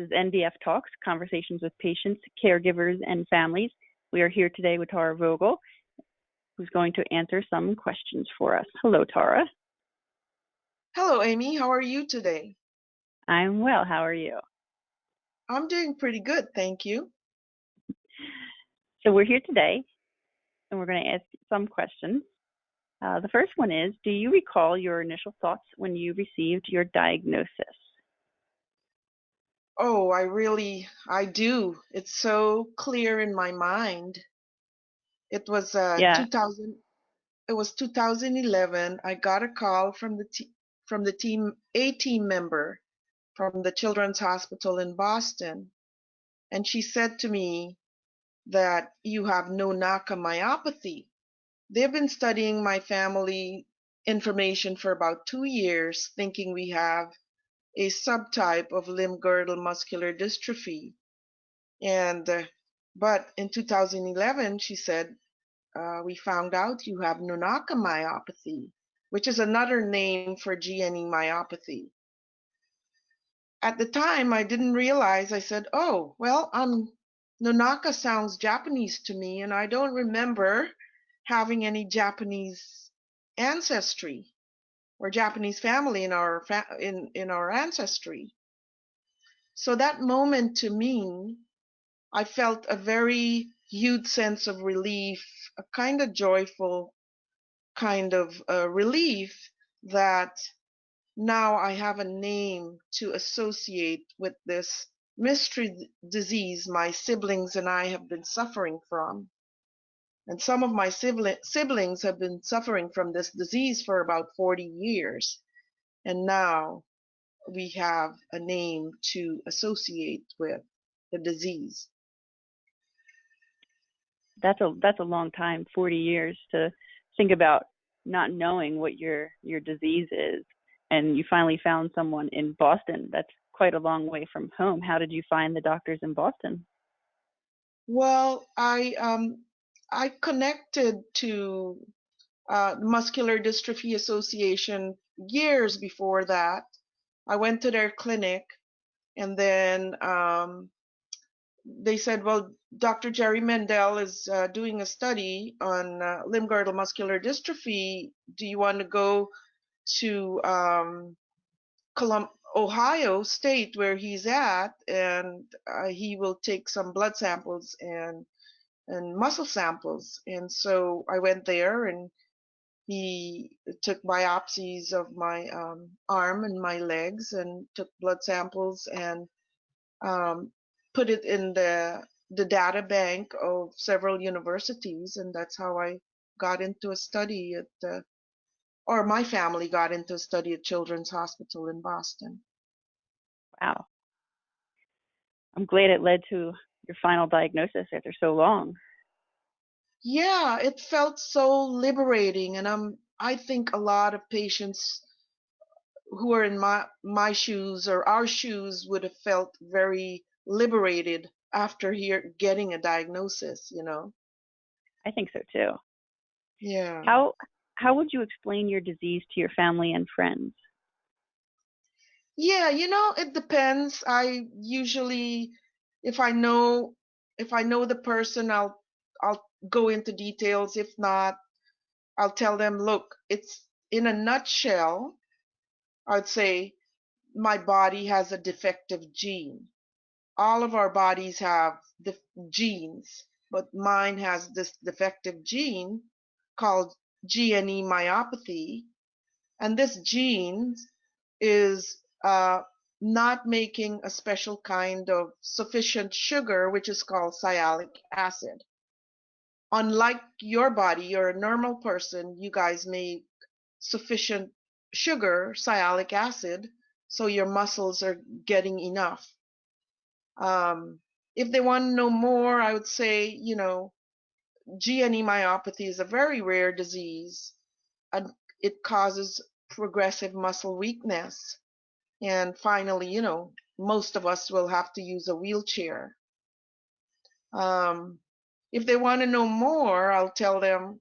is NDF Talks, Conversations with Patients, Caregivers, and Families. We are here today with Tara Vogel, who's going to answer some questions for us. Hello, Tara. Hello, Amy. How are you today? I'm well. How are you? I'm doing pretty good, thank you. So we're here today, and we're going to ask some questions. The first one is, do you recall your initial thoughts when you received your diagnosis? Oh, I do. It's so clear in my mind. It was 2011. I got a call from the team member from the Children's Hospital in Boston, and she said to me that you have no-naka myopathy. They've been studying my family information for about 2 years, thinking we have a subtype of limb-girdle muscular dystrophy. But in 2011, she said, we found out you have no-naka myopathy, which is another name for GNE myopathy. At the time, I didn't realize. I said, oh, well, no-naka sounds Japanese to me, and I don't remember having any Japanese ancestry or Japanese family in our ancestry. So that moment, to me, I felt a very huge sense of relief, a kind of joyful kind of relief that now I have a name to associate with this mystery disease my siblings and I have been suffering from. And some of my siblings have been suffering from this disease for about 40 years. And now we have a name to associate with the disease. That's a long time, 40 years, to think about not knowing what your disease is. And you finally found someone in Boston. That's quite a long way from home. How did you find the doctors in Boston? Well, I connected to Muscular Dystrophy Association years before that. I went to their clinic, and then they said, well, Dr. Jerry Mendel is doing a study on limb-girdle muscular dystrophy. Do you want to go to Ohio State, where he's at, and he will take some blood samples and muscle samples? And so I went there, and he took biopsies of my arm and my legs and took blood samples and put it in the data bank of several universities, and that's how I got into a study at or my family got into a study at Children's Hospital in Boston. Wow. I'm glad it led to your final diagnosis after so long. Yeah, it felt so liberating, and I think a lot of patients who are in my shoes or our shoes would have felt very liberated after getting a diagnosis, you know. I think so too. Yeah. How would you explain your disease to your family and friends? Yeah, it depends. I usually, if I know the person, I'll go into details. If not, I'll tell them, look, it's in a nutshell, I'd say my body has a defective gene. All of our bodies have genes, but mine has this defective gene called GNE myopathy, and this gene is not making a special kind of sufficient sugar, which is called sialic acid. Unlike your body, you're a normal person, you guys make sufficient sugar, sialic acid, so your muscles are getting enough. If they want to know more, I would say, GNE myopathy is a very rare disease, and it causes progressive muscle weakness. And finally, most of us will have to use a wheelchair. If they want to know more, I'll tell them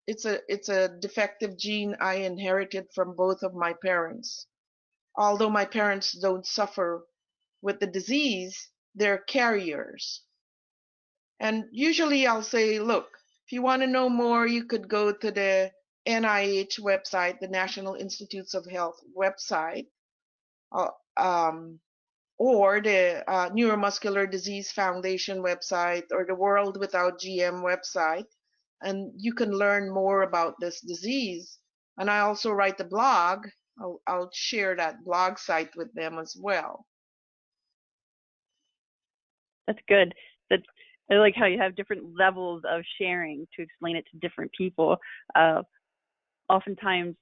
it's a defective gene I inherited from both of my parents. Although my parents don't suffer with the disease, they're carriers. And usually I'll say, look, if you want to know more, you could go to the NIH website, the National Institutes of Health website, uh, um, or the Neuromuscular Disease Foundation website, or the World Without GM website, and you can learn more about this disease. And I also write a blog. I'll share that blog site with them as well. That's good. That's, I like how you have different levels of sharing to explain it to different people. Oftentimes,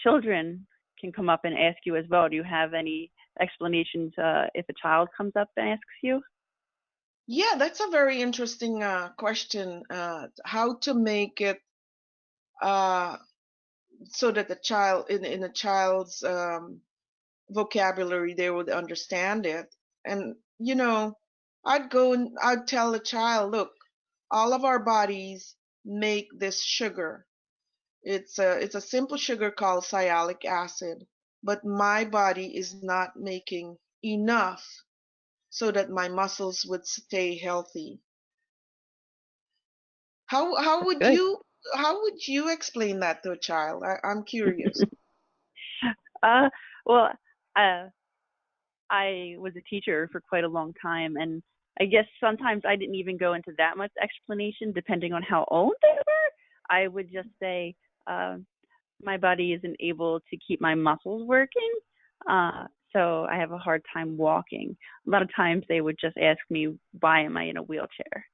children can come up and ask you as well. Do you have any explanations if a child comes up and asks you? Yeah, that's a very interesting question. How to make it so that the child, in a child's vocabulary, they would understand it. And I'd go and I'd tell the child, look, all of our bodies make this sugar. It's a simple sugar called sialic acid, but my body is not making enough so that my muscles would stay healthy. How would Good. you explain that to a child? I'm curious. Well, I was a teacher for quite a long time, and I guess sometimes I didn't even go into that much explanation depending on how old they were. I would just say, my body isn't able to keep my muscles working, so I have a hard time walking. A lot of times they would just ask me, why am I in a wheelchair?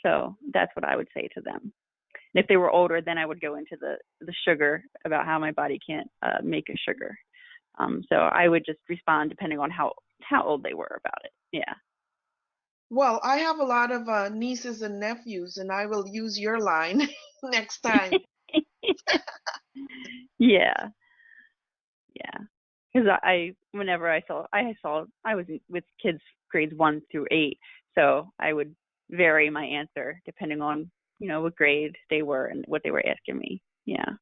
So that's what I would say to them. And if they were older, then I would go into the sugar, about how my body can't make a sugar. So I would just respond depending on how old they were about it. Yeah. Well, I have a lot of nieces and nephews, and I will use your line next time. Yeah. Yeah. Because whenever I was with kids grades 1 through 8, so I would vary my answer depending on what grade they were and what they were asking me. Yeah.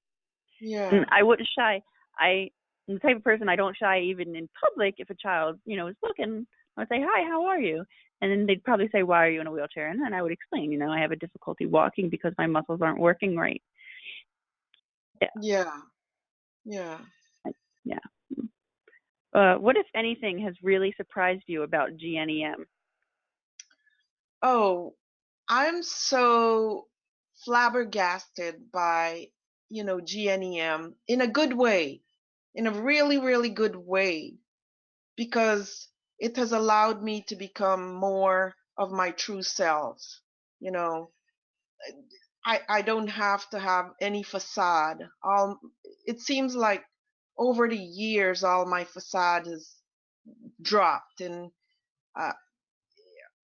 Yeah. And I wouldn't shy. I'm the type of person, I don't shy even in public. If a child is looking, I would say, hi, how are you? And then they'd probably say, why are you in a wheelchair? And then I would explain, I have a difficulty walking because my muscles aren't working right. Yeah. Yeah. Yeah. Yeah. What, if anything, has really surprised you about GNEM? Oh, I'm so flabbergasted by, GNEM in a good way, in a really, really good way, because it has allowed me to become more of my true self. You know, I don't have to have any facade. It seems like over the years, all my facade has dropped, and uh,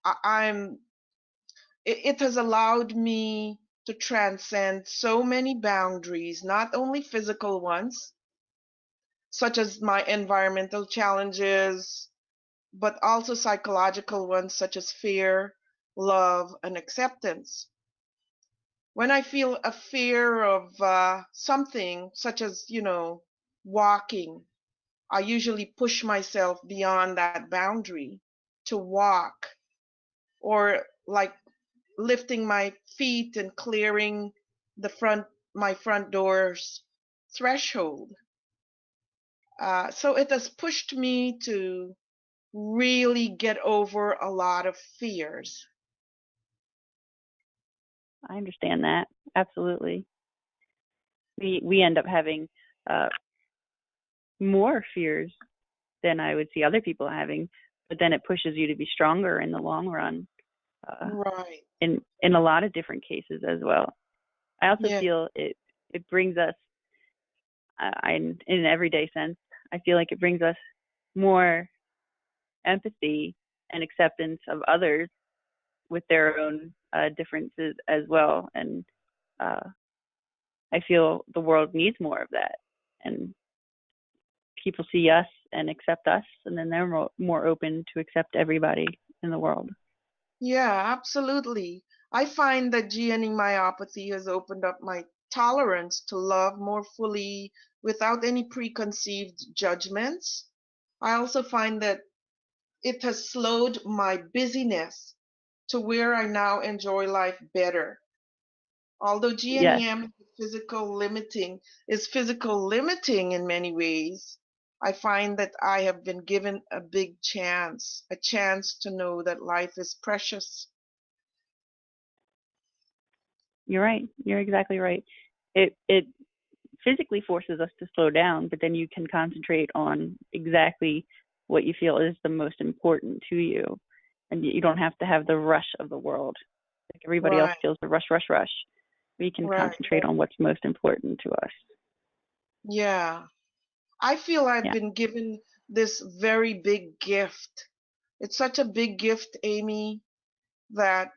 I'm it has allowed me to transcend so many boundaries, not only physical ones, such as my environmental challenges, but also psychological ones, such as fear, love, and acceptance. When I feel a fear of something, such as, walking, I usually push myself beyond that boundary to walk, or like lifting my feet and clearing my front door's threshold. So it has pushed me to really get over a lot of fears. I understand that. Absolutely. We end up having more fears than I would see other people having, but then it pushes you to be stronger in the long run, Right. in a lot of different cases as well. I also Yeah. feel it brings us, in an everyday sense, I feel like it brings us more empathy and acceptance of others with their own differences as well. And I feel the world needs more of that. And people see us and accept us, and then they're more open to accept everybody in the world. Yeah, absolutely. I find that GNE myopathy has opened up my tolerance to love more fully without any preconceived judgments. I also find that it has slowed my busyness to where I now enjoy life better. Although Yes, GNEM is physical limiting in many ways, I find that I have been given a big chance, a chance to know that life is precious. you're right. You're exactly right. It physically forces us to slow down, but then you can concentrate on exactly what you feel is the most important to you. And you don't have to have the rush of the world. Like everybody else Right, feels the rush, rush, rush. We can right, concentrate right. on what's most important to us. Yeah. I feel I've Yeah. been given this very big gift. It's such a big gift, Amy, that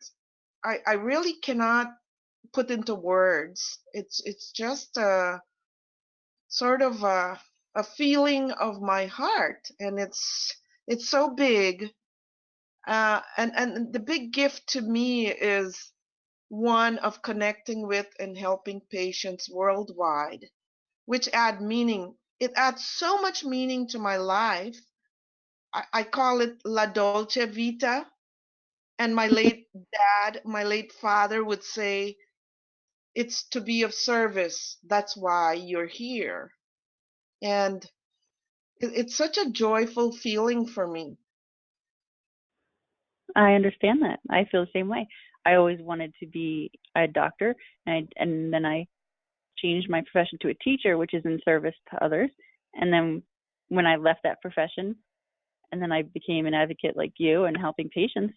I really cannot put into words. It's just a sort of a feeling of my heart, and it's so big. And the big gift to me is one of connecting with and helping patients worldwide, which add meaning. It adds so much meaning to my life. I call it La Dolce Vita. And my late father would say, it's to be of service. That's why you're here. And it's such a joyful feeling for me. I understand that. I feel the same way. I always wanted to be a doctor, and then I changed my profession to a teacher, which is in service to others. And then when I left that profession, and then I became an advocate like you and helping patients,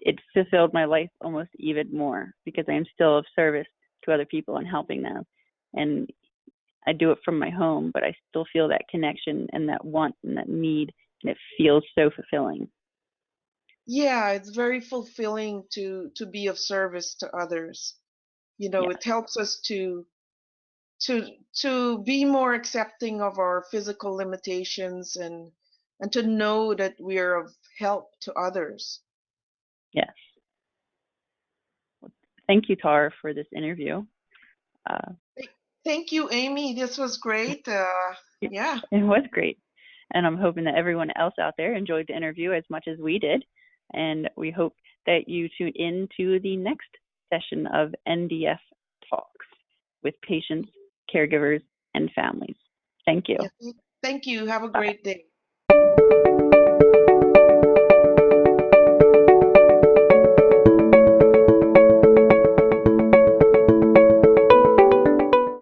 it fulfilled my life almost even more because I am still of service to other people and helping them. And I do it from my home, but I still feel that connection and that want and that need, and it feels so fulfilling. Yeah, it's very fulfilling to be of service to others. You know, Yes, it helps us to be more accepting of our physical limitations and to know that we are of help to others. yes. Thank you, Tara, for this interview. Uh, Thank you, Amy. This was great. it, Yeah. it was great. And I'm hoping that everyone else out there enjoyed the interview as much as we did. And we hope that you tune in to the next session of NDF Talks with patients, caregivers, and families. Thank you. Yeah. Thank you. Have a Bye. great day.